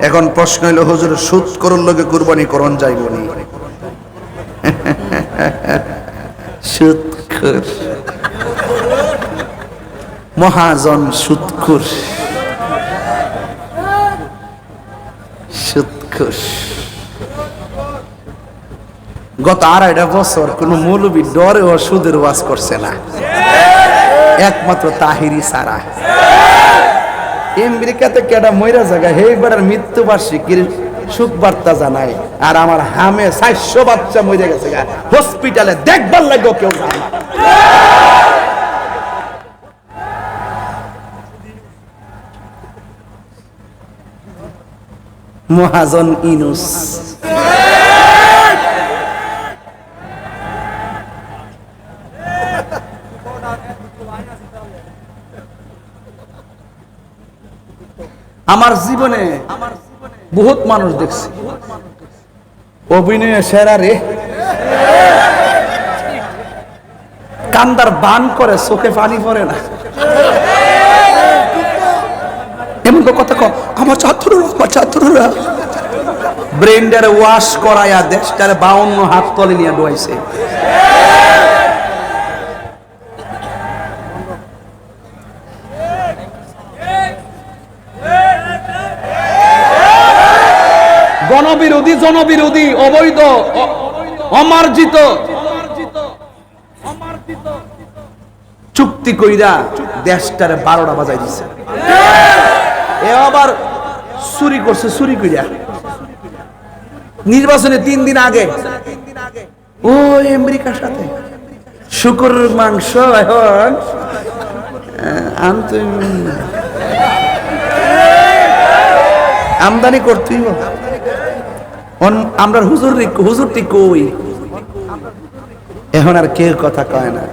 এখন প্রশ্ন হইল হুজুর সুদ করুন লগে কুরবানি করন যাইবনি সুদখোর মহাজন সুদখোর সুদখোর গত 2.5 বছর কোন মৌলবী ডরে ও সুদের ওয়াজ করছে না, একমাত্র তাহিরি সারা। আমেরিকাতে কেডা মইরা জায়গা হেইবারের মৃত্যুবার্ষিকীর সুখ বার্তা জানায়, আর আমার হামে 400 বাচ্চা মরে গেছে হসপিটালে, দেখবার লাগো কেউ না। মহাজন ইনুস আমার জীবনে বহুত মানুষ দেখছি অভিনয়ে সেরা রে, কান্দার বান করে চোখে পানি পড়ে না, এমন কথা কও আমার ছাত্ররা ব্রেন্ডারে ওয়াশ করায়া দেশটারে 52 হাত তলে নিয়ে ডুয়াইছে। গণবিরোধী, জনবিরোধী, অবৈধ, অমার্জিত চুক্তি কইরা দেশটারে 12টা বাজাই দিছে। এ আবার চুরি করছে, চুরি কইরা নির্বাচনে 3 দিন আগে ও আমেরিকার সাথে শুকরের মাংস এখন আমদানি করতেই আমরা হুজুরটি কই, এখন আর কেউ কথা কয় না।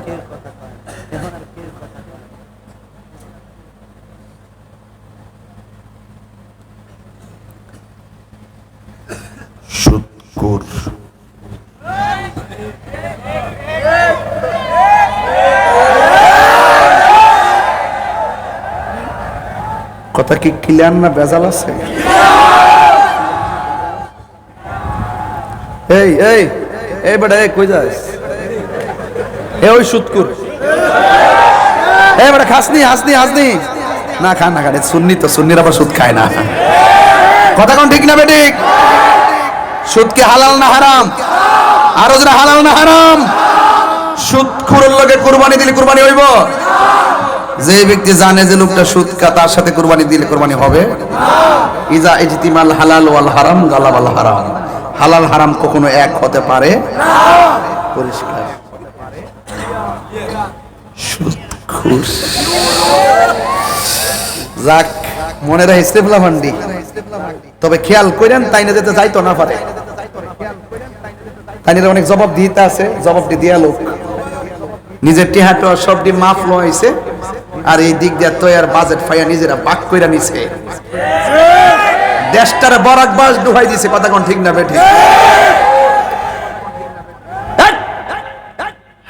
সুদখোর কথা কি ক্লিয়ার না ভেজাল আছে? এই এই এই বেটা কই যাস? ওই সুদখোর, এই বেটা হাসনি না খা না খানে সুন্নি তো, সুন্নির আবার সুদ খায় না। কথা কোন ঠিক না বেঠিক? সুদ কি হালাল না হারাম? আরো যারা হালাল না হারাম? সুদখোরের লগে কুরবানি দিলে কুরবানি হইব? যে ব্যক্তি জানে যে লোকটা সুদ খা, তার সাথে কুরবানি দিলে কুরবানি হবে না। ইজা ইজতিমাল হালাল ওয়াল হারাম গালাবাল হারাম, হালাল হারাম কখনো এক হতে পারে না। পরিষ্কার সুদখোর। যাক মনে রাখে ইস্তেফলা ভান্ডি, তবে খেয়াল করেন তাই না যেতে যাইতো না পারে, তাই অনেক জবাব দিতে আছে, জবাবটি দিয়া লোক নিজের টিহাটো সবটি মাফ লইছে, আর এই দিক দিয়ে তৈয়ার বাজেট ফাইয়া নিজেরা বাক কইরা নিছে, দেশটার বরাক বাস ডুবাই দিছে। কথা কোন ঠিক না বেঠি?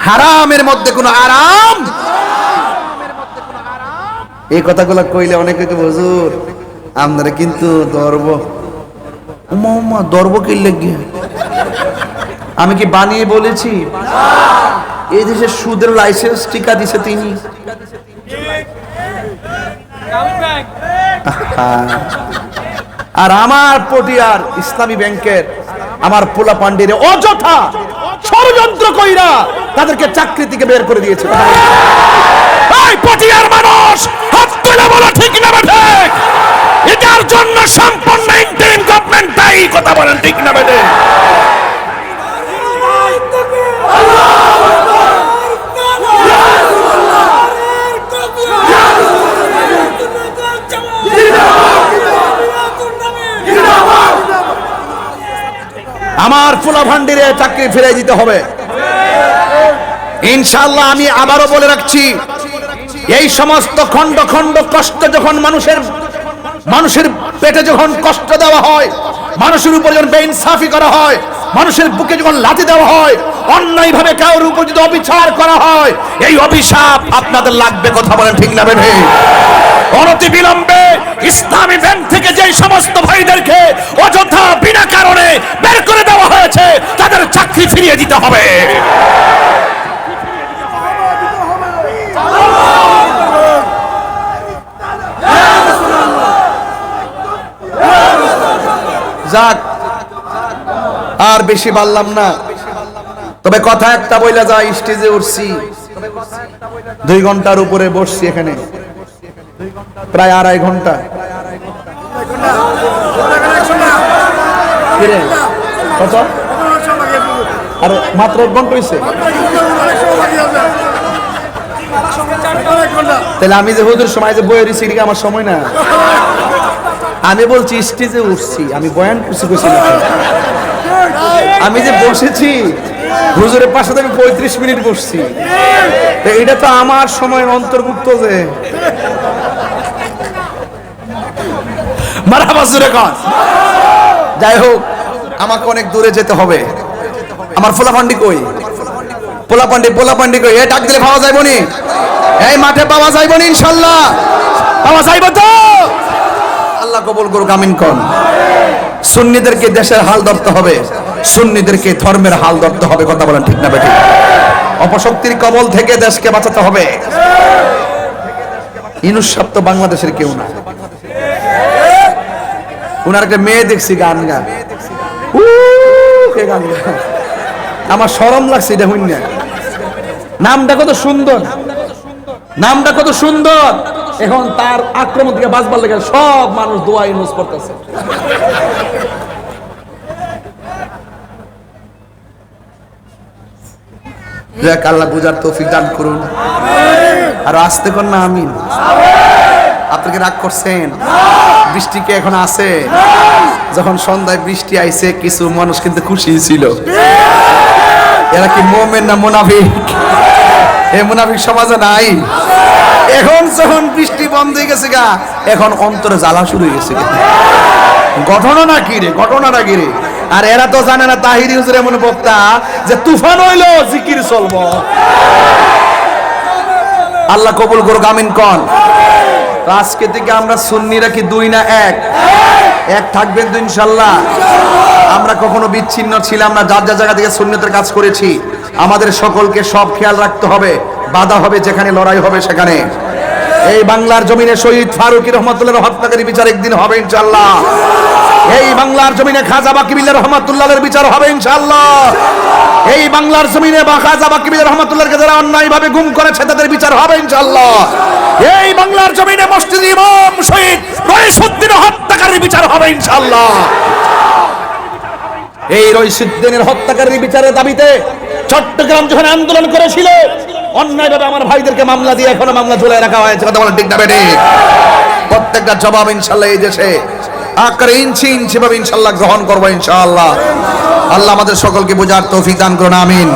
হারামের মধ্যে কোনো আরাম, এই কথাগুলো কইলে অনেকে হুজুর আপনারা কিন্তু ধরব, ধরব কি লাগে? আমি কি বানিয়ে বলেছি? এই দেশে সুদের লাইসেন্স টিকা দিছে তিনি। আর আমার পটিয়ার ইসলামী ব্যাংকের আমার পোলা পান্ডিরে অযথা ষড়যন্ত্র কইরা তাদেরকে চাকরি থেকে বের করে দিয়েছে। এই পটিয়ার মানুষ হাত তুলে বলো ঠিক না বেঠে? এটার জন্য সম্পূর্ণ ইন্টারিম গভর্নমেন্ট দায়ী। কথা বলেন ঠিক না বেঠে? আমার পোলা ভান্ডিরে চাকরি ফিরে দিতে হবে ইনশাআল্লাহ। আমি আবারও বলে রাখছি, এই সমস্ত খন্ড খন্ড কষ্ট যখন মানুষের পেটে যখন কষ্ট দেওয়া হয়, মানুষের উপর যখন বেইনসাফি করা হয়, মানুষের বুকে যখন লাথি দেওয়া হয়, অন্যায় ভাবে কারোর উপর যদি অবিচার করা হয়, এই অভিশাপ আপনাদের লাগবে। কথা বলেন ঠিক না বেঠে? অনতি বিলম্বে ইসলামী ব্যাংক থেকে যে সমস্ত ভাইদেরকে অযথা বিনা কারণে বের করে দেওয়া হয়েছে তাদের চাকরি ফিরিয়ে দিতে হবে। যাক, আর বেশি বললাম না, তবে কথা একটা বইলা যায়, স্টেজে উঠছি 2 ঘন্টার উপরে বসছি এখানে, প্রায় 2.5 ঘন্টা। কত? আর মাত্র 1 ঘন্টা হয়েছে। তাহলে আমি যে হুজুর সময় যে বইয়ের সিরিকে আমার সময় না, আমি বলছি স্টেজে উঠছি, আমি বয়ান করছি কইছি না। আমি যে বসেছি হুজুরের পাশে আমি 35 মিনিট বসছি, তো এটা তো আমার সময়ের অন্তর্ভুক্ত। যে মারহাবা জোরে কর। যাই হোক, আমাকে অনেক দূরে যেতে হবে। আমার পোলাপান্ডি কই? পোলাপান্ডি কই? এ ডাক দিলে পাওয়া যাইব নি? এই মাঠে পাওয়া যাইব নি? ইনশাআল্লাহ পাওয়া যাইব তো? আল্লাহ কবুল করুক, আমিন কোন। সুন্নিদেরকে দেশের হাল ধরতে হবে, সুন্নিদেরকে ধর্মের হাল ধরতে হবে। কথা বলেন ঠিক না বেঠিক? অপশক্তির কবল থেকে দেশকে বাঁচাতে হবে। ইনুস সাহেব তো বাংলাদেশের কেউ না। উনার একটা মেয়ে দেখছি গান গান, আমার শরম লাগছে এটা হইন না। নামটা কত সুন্দর, নামটা কত সুন্দর। এখন তার আক্রমণ থেকে বাঁচবার লেগে সব মানুষ দোয়া ইউনুস পড়তেছে। যাক, আল্লাহ বুঝার তৌফিক দান করুন। আর আসতে কর না আমিন। আপনি কি রাগ করছেন? বৃষ্টি কি এখন আছে? যখন সন্ধ্যায় বৃষ্টি আইছে কিছু মানুষ কিন্তু খুশি ছিল। এরা কি মুমিন না মুনাফিক? এই মুনাফিক সমাজে নাই। এখন যখন বৃষ্টি বন্ধ হয়ে গেছে গা, এখন অন্তরে জ্বালা শুরু হয়ে গেছে। ঘটনাটা কি রে? ঘটনাটা কি রে? আর এরা তো জানে না তাহিরি হুজুর এমন বক্তা যে তুফান হইলো জিকির চলবো। আল্লাহ কবুল করুক, আমিন কোন। আজকে থেকে আমরা সুন্নিরা কি 2 না 1? এক থাকবেন তো ইনশাআল্লাহ। আমরা কখনো বিচ্ছিন্ন ছিলাম না, যার যার জায়গা থেকে সুন্নতের কাজ করেছি। আমাদের সকলকে সব খেয়াল রাখতে হবে। বাধা হবে যেখানে, লড়াই হবে সেখানে। এই বাংলার জমিনে শহীদ ফারুকী রহমাতুল্লাহর হত্যাকারী বিচার একদিন হবে ইনশাআল্লাহ। এই বাংলার জমিনে খাজা বাকিবিল্লাহ রহমাতুল্লাহর বিচার হবে ইনশাআল্লাহ। এই বাংলার জমিনে খাজা বাকিবিল্লাহ রহমাতুল্লাহকে যারা অন্যায়ভাবে গুম করেছে তাদের বিচার হবে ইনশাআল্লাহ। এই বাংলার জমিনে মসজিদ ইমাম শহীদ রইসুদ্দিন হত্যাকারীর বিচার হবে ইনশাআল্লাহ। এই রইসুদ্দিনের হত্যাকারীর বিচারের দাবিতে চট্টগ্রাম যখন আন্দোলন করেছিল, অন্যায়ভাবে আমার ভাইদেরকে মামলা দিয়ে এখনো মামলা ঝুলিয়ে রাখা হয়েছে। কথা বলেন ঠিক না বেঠিক? প্রত্যেকটা জবাব ইনশাআল্লাহ এই দেশে আকারে ইঞ্চি ইঞ্চি ভাবে ইনশাআল্লাহ গ্রহণ করবো ইনশাআল্লাহ। আল্লাহ আমাদের সকলকে বোঝার তৌফিক দান করুন, আমিন।